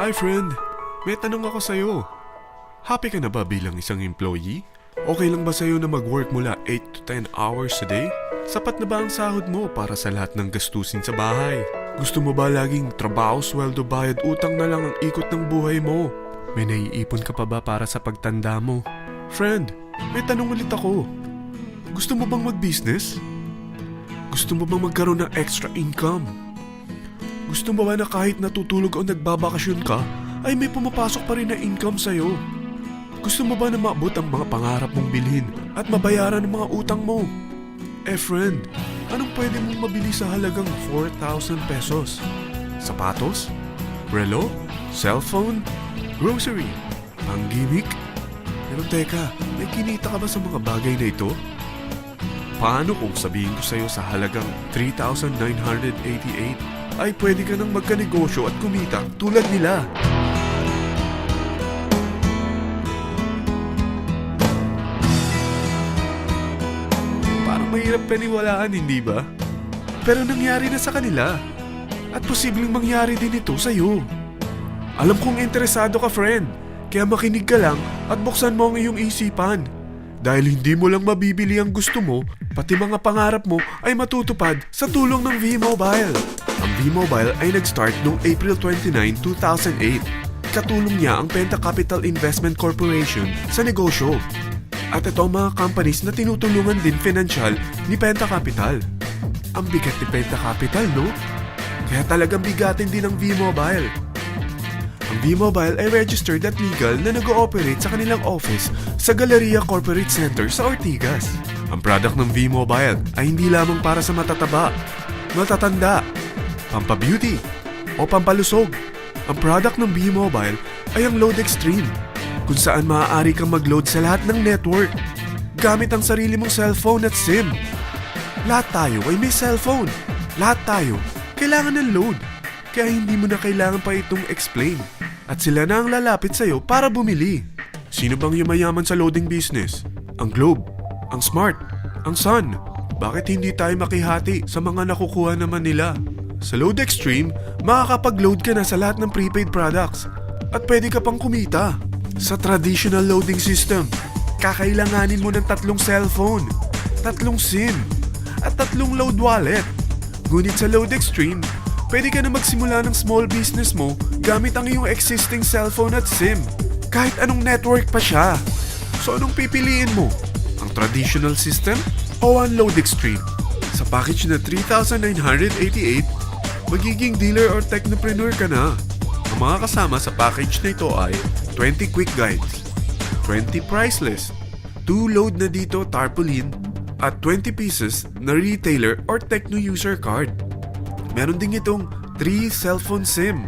Hi friend, may tanong ako sa'yo. Happy ka na ba bilang isang employee? Okay lang ba sa'yo na mag-work mula 8 to 10 hours a day? Sapat na ba ang sahod mo para sa lahat ng gastusin sa bahay? Gusto mo ba laging trabaho, sweldo, bayad, utang na lang ang ikot ng buhay mo? May naiipon ka pa ba para sa pagtanda mo? Friend, may tanong ulit ako. Gusto mo bang mag-business? Gusto mo bang magkaroon ng extra income? Gusto mo ba na kahit natutulog o nagbabakasyon ka, ay may pumapasok pa rin na income sa'yo? Gusto mo ba na maabot ang mga pangarap mong bilhin at mabayaran ang mga utang mo? Friend, anong pwede mong mabili sa halagang 4,000 pesos? Sapatos? Relo? Cellphone? Grocery? Ang gimmick? Pero teka, may kinita ka ba sa mga bagay na ito? Paano kung sabihin ko sa'yo sa halagang 3,988 ay pwede ka nang magkanegosyo at kumita tulad nila? Mahirap paniwalaan, hindi ba? Pero nangyari na sa kanila. At posibleng mangyari din ito sa'yo. Alam kong interesado ka, friend. Kaya makinig ka lang at buksan mo ang iyong isipan. Dahil hindi mo lang mabibili ang gusto mo, pati mga pangarap mo ay matutupad sa tulong ng V-Mobile. Ang V-Mobile ay nag-start noong April 29, 2008. Katulong niya ang Penta Capital Investment Corporation sa negosyo. At ito ang mga companies na tinutulungan din financial ni Penta Capital. Ang bigat ni Penta Capital, no? Kaya talagang bigatin din ang V-Mobile. Ang V-Mobile ay registered at legal na nag-ooperate sa kanilang office sa Galleria Corporate Center sa Ortigas. Ang product ng V-Mobile ay hindi lamang para sa matataba, matatanda, pampabeauty, o pampalusog. Ang product ng V-Mobile ay ang Load Extreme, kung saan maaari kang mag-load sa lahat ng network gamit ang sarili mong cellphone at SIM. Lahat tayo ay may cellphone. Lahat tayo kailangan ng load. Kaya hindi mo na kailangan pa itong explain. At sila na ang lalapit sa'yo para bumili. Sino bang yumayaman sa loading business? Ang Globe, ang Smart, ang Sun. Bakit hindi tayo makihati sa mga nakukuha naman nila? Sa Load Extreme, makakapag-load ka na sa lahat ng prepaid products. At pwede ka pang kumita. Sa traditional loading system, kakailanganin mo ng 3 cellphone, 3 SIM, at 3 load wallet. Ngunit sa Load Extreme, pwede ka na magsimula ng small business mo gamit ang iyong existing cellphone at SIM. Kahit anong network pa siya. So anong pipiliin mo? Ang traditional system o ang Load Extreme? Sa package na 3,988, magiging dealer or technopreneur ka na. Ang mga kasama sa package na ito ay 20 quick guides, 20 price list, 2 load na dito tarpaulin, at 20 pieces na retailer or techno user card. Meron din itong 3 cellphone SIM.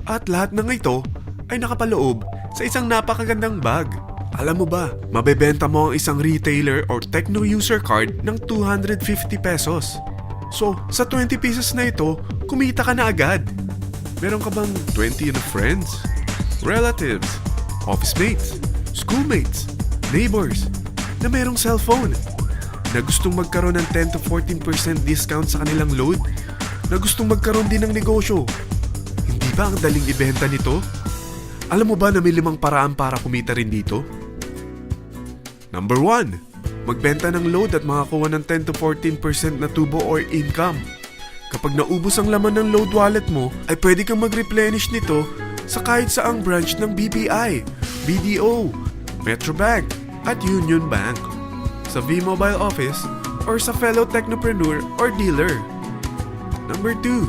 At lahat ng ito ay nakapaloob sa isang napakagandang bag. Alam mo ba, mabebenta mo ang isang retailer or techno user card ng 250 pesos. So, sa 20 pieces na ito, kumita ka na agad. Meron ka bang 20 na friends, relatives, office mates, schoolmates, neighbors na merong cellphone, na gustong magkaroon ng 10 to 14% discount sa kanilang load, na gustong magkaroon din ng negosyo? Hindi ba ang daling ibenta nito? Alam mo ba na may 5 paraan para kumita rin dito? Number 1. Magbenta ng load at makakuha ng 10 to 14% na tubo or income. Kapag naubos ang laman ng load wallet mo, ay pwede kang mag-replenish nito sa kahit saang branch ng BPI, BDO, Metrobank, at Union Bank, sa V-Mobile office, or sa fellow technopreneur or dealer. Number 2.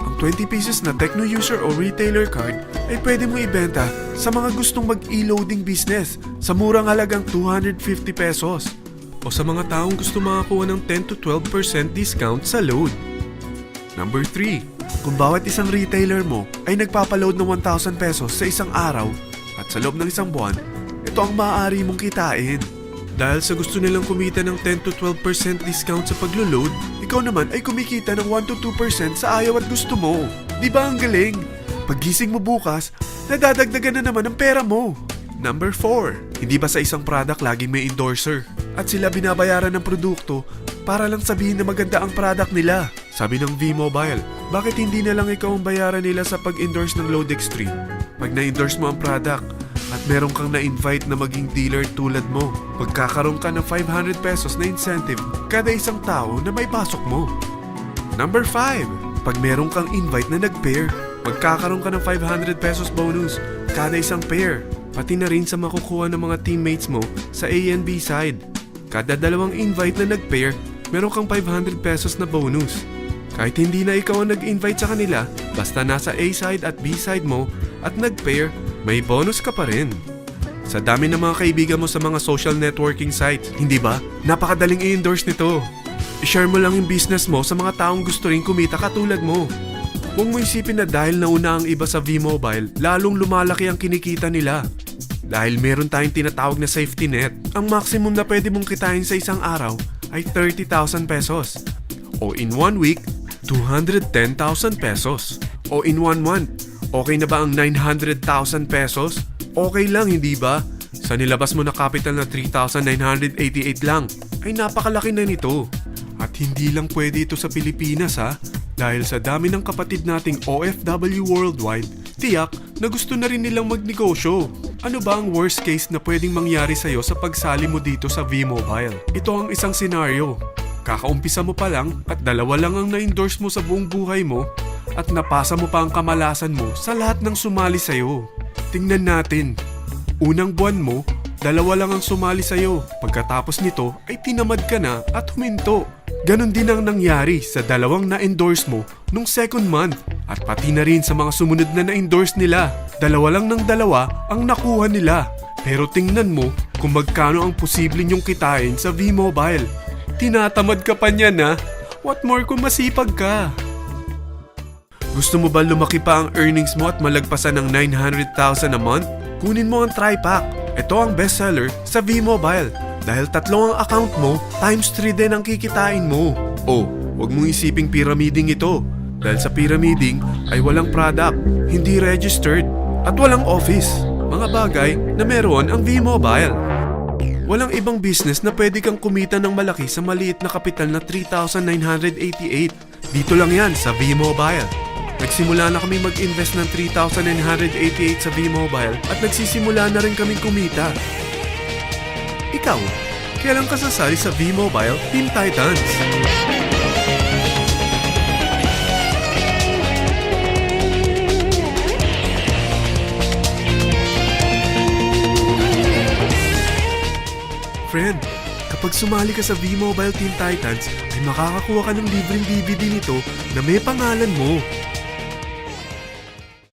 Ang 20 pieces na techno user o retailer card ay pwede mo ibenta sa mga gustong mag-e-loading business sa murang halagang 250 pesos o sa mga taong gusto makakuha ng 10 to 12% discount sa load. Number 3. Kung bawat isang retailer mo ay nagpapaload ng 1,000 pesos sa isang araw at sa loob ng isang buwan, ito ang maaari mong kitain. Dahil sa gusto nilang kumita ng 10 to 12% discount sa paglo-load, ikaw naman ay kumikita ng 1 to 2% sa ayaw at gusto mo. Di ba ang galing? Paggising mo bukas, nadadagdagan na naman ang pera mo. Number 4. Hindi ba sa isang product laging may endorser? At sila binabayaran ng produkto para lang sabihin na maganda ang product nila. Sabi ng V-Mobile, Bakit hindi na lang ikaw ang bayaran nila sa pag-endorse ng Load Extreme? Pag na-endorse mo ang product at meron kang na-invite na maging dealer tulad mo, magkakaroon ka ng 500 pesos na incentive kada isang tao na may pasok mo. Number 5. Pag meron kang invite na nag-pair, magkakaroon ka ng 500 pesos bonus kada isang pair. Pati na rin sa makukuha ng mga teammates mo sa A and B side. Kada dalawang invite na nag-pair, meron kang 500 pesos na bonus. Kahit hindi na ikaw ang nag-invite sa kanila, basta nasa A side at B side mo at nag-pair, may bonus ka pa rin. Sa dami ng mga kaibigan mo sa mga social networking sites, hindi ba? Napakadaling i-endorse nito. I-share mo lang yung business mo sa mga taong gusto rin kumita katulad mo. Huwag mo isipin na dahil nauna ang iba sa V-Mobile, lalong lumalaki ang kinikita nila. Dahil meron tayong tinatawag na safety net, ang maximum na pwede mong kitain sa isang araw ay 30,000 pesos. O in 1 week, 210,000 pesos. O in 1 month, okay na ba ang 900,000 pesos? Okay lang, hindi ba? Sa nilabas mo na capital na 3,988 lang, ay napakalaki na nito. At hindi lang pwede ito sa Pilipinas ha, dahil sa dami ng kapatid nating OFW worldwide, tiyak na gusto na rin nilang magnegosyo. Ano ba ang worst case na pwedeng mangyari sa'yo sa pagsali mo dito sa V-Mobile? Ito ang isang senaryo. Kakaumpisa mo pa lang at 2 lang ang na-endorse mo sa buong buhay mo at napasa mo pa ang kamalasan mo sa lahat ng sumali sa'yo. Tingnan natin. Unang buwan mo, 2 lang ang sumali sa'yo. Pagkatapos nito ay tinamad ka na at huminto. Ganon din ang nangyari sa 2 na-endorse mo nung second month at pati na rin sa mga sumunod na na-endorse nila. 2 lang ng 2 ang nakuha nila. Pero tingnan mo kung magkano ang posible nyong kitain sa V-Mobile. Tinatamad ka pa niyan ha? What more kung masipag ka? Gusto mo ba lumaki pa ang earnings mo at malagpasan ng 900,000 a month? Kunin mo ang TriPack. Ito ang bestseller sa V-Mobile. Dahil 3 ang account mo, times 3 din ang kikitain mo. Oh, huwag mong isiping pyramiding ito. Dahil sa pyramiding ay walang product, hindi registered, at walang office. Mga bagay na meron ang V-Mobile. Walang ibang business na pwede kang kumita ng malaki sa maliit na kapital na 3,988. Dito lang yan sa V-Mobile. Nagsimula na kami mag-invest ng 3,988 sa V-Mobile at nagsisimula na rin kaming kumita. Ikaw, kailan ka sasali sa V-Mobile Team Titans? Friend, kapag sumali ka sa V-Mobile Team Titans, ay makakakuha ka ng libreng DVD nito na may pangalan mo.